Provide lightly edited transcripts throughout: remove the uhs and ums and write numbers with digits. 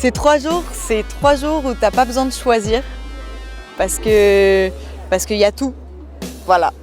C'est 3 jours où t'as pas besoin de choisir parce qu'il y a tout. Voilà.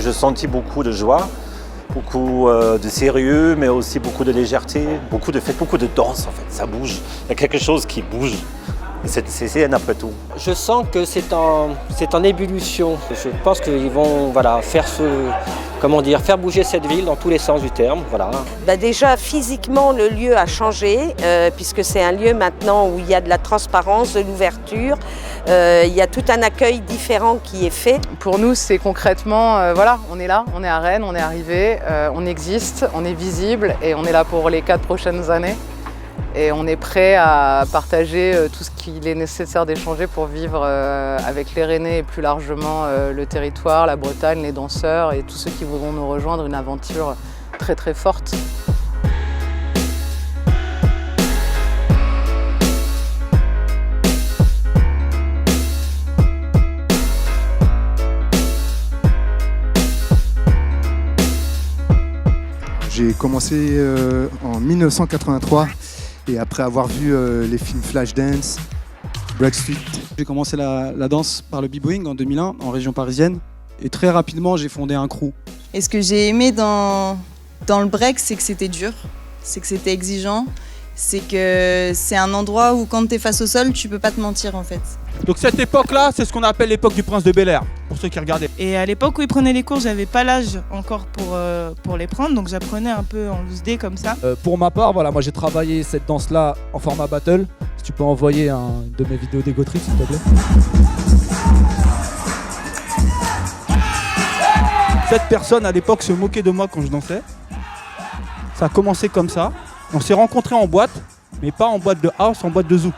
J'ai senti beaucoup de joie, beaucoup de sérieux, mais aussi beaucoup de légèreté, beaucoup de danse en fait, ça bouge. Il y a quelque chose qui bouge. C'est CCN après tout. Je sens que c'est en ébullition. Je pense qu'ils vont faire bouger cette ville dans tous les sens du terme. Voilà. Déjà, physiquement, le lieu a changé, puisque c'est un lieu maintenant où il y a de la transparence, de l'ouverture. Il y a tout un accueil différent qui est fait. Pour nous, c'est concrètement, voilà, on est là, on est à Rennes, on est arrivé, on existe, on est visible et on est là pour les 4 prochaines années. Et on est prêt à partager tout ce qu'il est nécessaire d'échanger pour vivre avec les Rennais et plus largement le territoire, la Bretagne, les danseurs et tous ceux qui voudront nous rejoindre, une aventure très très forte. J'ai commencé en 1983 et après avoir vu les films Flashdance, Breakstreet. J'ai commencé la danse par le b-boying en 2001 en région parisienne et très rapidement j'ai fondé un crew. Et ce que j'ai aimé dans le break, c'est que c'était dur, c'est que c'était exigeant, c'est que c'est un endroit où quand tu es face au sol, tu peux pas te mentir en fait. Donc cette époque-là, c'est ce qu'on appelle l'époque du Prince de Bel-Air, pour ceux qui regardaient. Et à l'époque où ils prenaient les cours, j'avais pas l'âge encore pour les prendre, donc j'apprenais un peu en loose day comme ça. Pour ma part, voilà, moi j'ai travaillé cette danse-là en format battle. Si tu peux envoyer une de mes vidéos d'Ego Trip, s'il te plaît. Cette personne à l'époque se moquait de moi quand je dansais. Ça a commencé comme ça. On s'est rencontrés en boîte, mais pas en boîte de house, en boîte de zouk.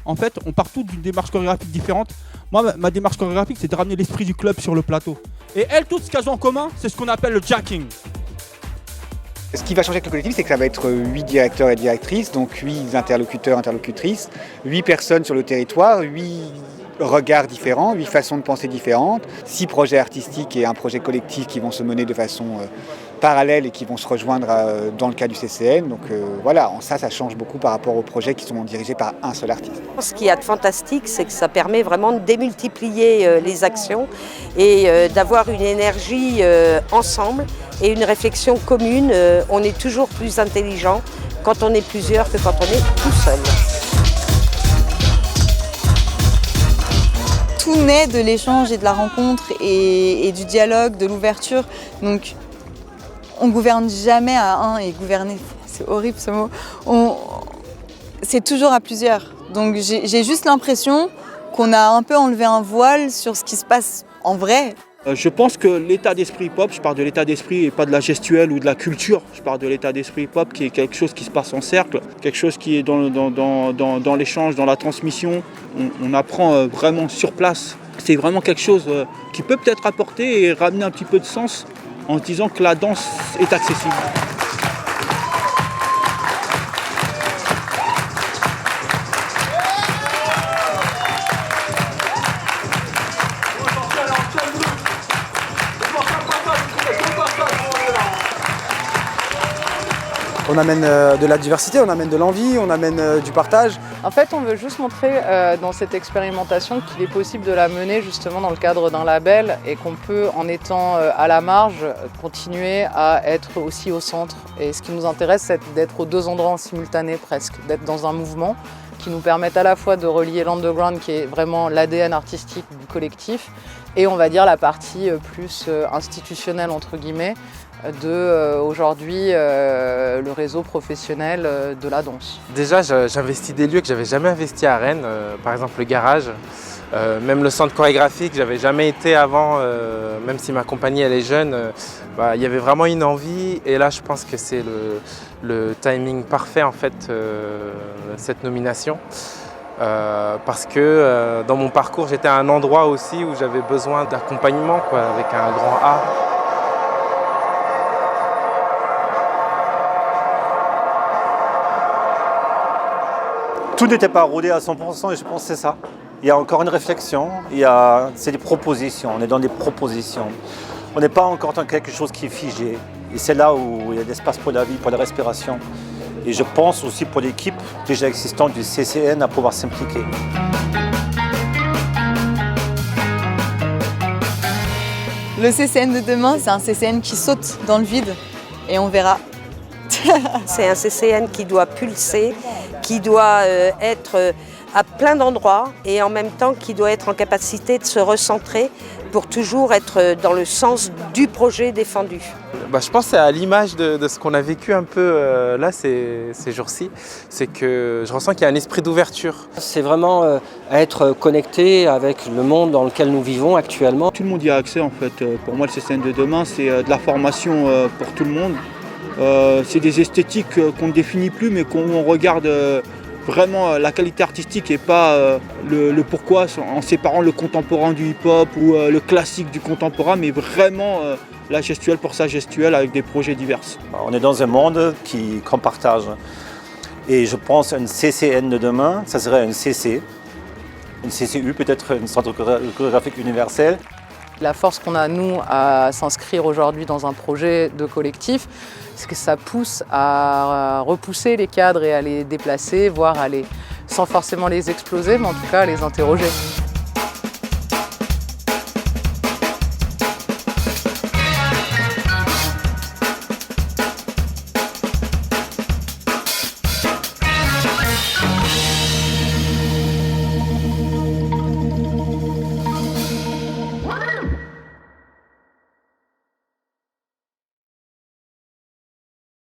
En fait, on part tous d'une démarche chorégraphique différente. Moi, ma démarche chorégraphique, c'est de ramener l'esprit du club sur le plateau. Et elle, tout ce qu'elles ont en commun, c'est ce qu'on appelle le jacking. Ce qui va changer avec le collectif, c'est que ça va être 8 directeurs et directrices, donc 8 interlocuteurs, interlocutrices, 8 personnes sur le territoire, 8 regards différents, 8 façons de penser différentes, 6 projets artistiques et un projet collectif qui vont se mener de façon parallèle et qui vont se rejoindre dans le cas du CCN. Donc voilà, en ça change beaucoup par rapport aux projets qui sont dirigés par un seul artiste. Ce qu'il y a de fantastique, c'est que ça permet vraiment de démultiplier les actions et d'avoir une énergie ensemble et une réflexion commune. On est toujours plus intelligent quand on est plusieurs que quand on est tout seul. Tout naît de l'échange et de la rencontre et du dialogue, de l'ouverture. Donc on gouverne jamais à un et gouverner, c'est horrible ce mot. C'est toujours à plusieurs. Donc j'ai juste l'impression qu'on a un peu enlevé un voile sur ce qui se passe en vrai. Je pense que l'état d'esprit hip-hop, je parle de l'état d'esprit et pas de la gestuelle ou de la culture, je parle de l'état d'esprit hip-hop qui est quelque chose qui se passe en cercle, quelque chose qui est dans l'échange, dans la transmission. On apprend vraiment sur place. C'est vraiment quelque chose qui peut peut-être apporter et ramener un petit peu de sens en se disant que la danse est accessible. On amène de la diversité, on amène de l'envie, on amène du partage. En fait, on veut juste montrer dans cette expérimentation qu'il est possible de la mener justement dans le cadre d'un label et qu'on peut, en étant à la marge, continuer à être aussi au centre. Et ce qui nous intéresse, c'est d'être aux 2 endroits en simultané presque, d'être dans un mouvement qui nous permette à la fois de relier l'underground, qui est vraiment l'ADN artistique du collectif, et on va dire la partie plus institutionnelle, entre guillemets, de aujourd'hui le réseau professionnel de la danse. Déjà, j'investis des lieux que j'avais jamais investis à Rennes, par exemple le garage. Même le centre chorégraphique, j'avais jamais été avant, même si ma compagnie elle est jeune, il y avait vraiment une envie et là je pense que c'est le timing parfait en fait, cette nomination. Parce que dans mon parcours j'étais à un endroit aussi où j'avais besoin d'accompagnement avec un grand A. Tout n'était pas rodé à 100% et je pense que c'est ça. Il y a encore une réflexion, c'est des propositions, on est dans des propositions. On n'est pas encore dans quelque chose qui est figé. Et c'est là où il y a de l'espace pour la vie, pour la respiration. Et je pense aussi pour l'équipe déjà existante du CCN à pouvoir s'impliquer. Le CCN de demain, c'est un CCN qui saute dans le vide et on verra. C'est un CCN qui doit pulser, qui doit être à plein d'endroits et en même temps qui doit être en capacité de se recentrer pour toujours être dans le sens du projet défendu. Je pense que c'est à l'image de ce qu'on a vécu un peu là ces jours-ci, c'est que je ressens qu'il y a un esprit d'ouverture. C'est vraiment être connecté avec le monde dans lequel nous vivons actuellement. Tout le monde y a accès en fait. Pour moi le CCN de demain c'est de la formation pour tout le monde. C'est des esthétiques qu'on ne définit plus mais qu'on regarde vraiment la qualité artistique et pas le pourquoi en séparant le contemporain du hip-hop ou le classique du contemporain, mais vraiment la gestuelle pour sa gestuelle avec des projets divers. On est dans un monde qu'on partage. Et je pense qu'un CCN de demain, ça serait un CC, une CCU peut-être, un centre chorégraphique universel. La force qu'on a, nous, à s'inscrire aujourd'hui dans un projet de collectif, c'est que ça pousse à repousser les cadres et à les déplacer, voire sans forcément les exploser, mais en tout cas à les interroger.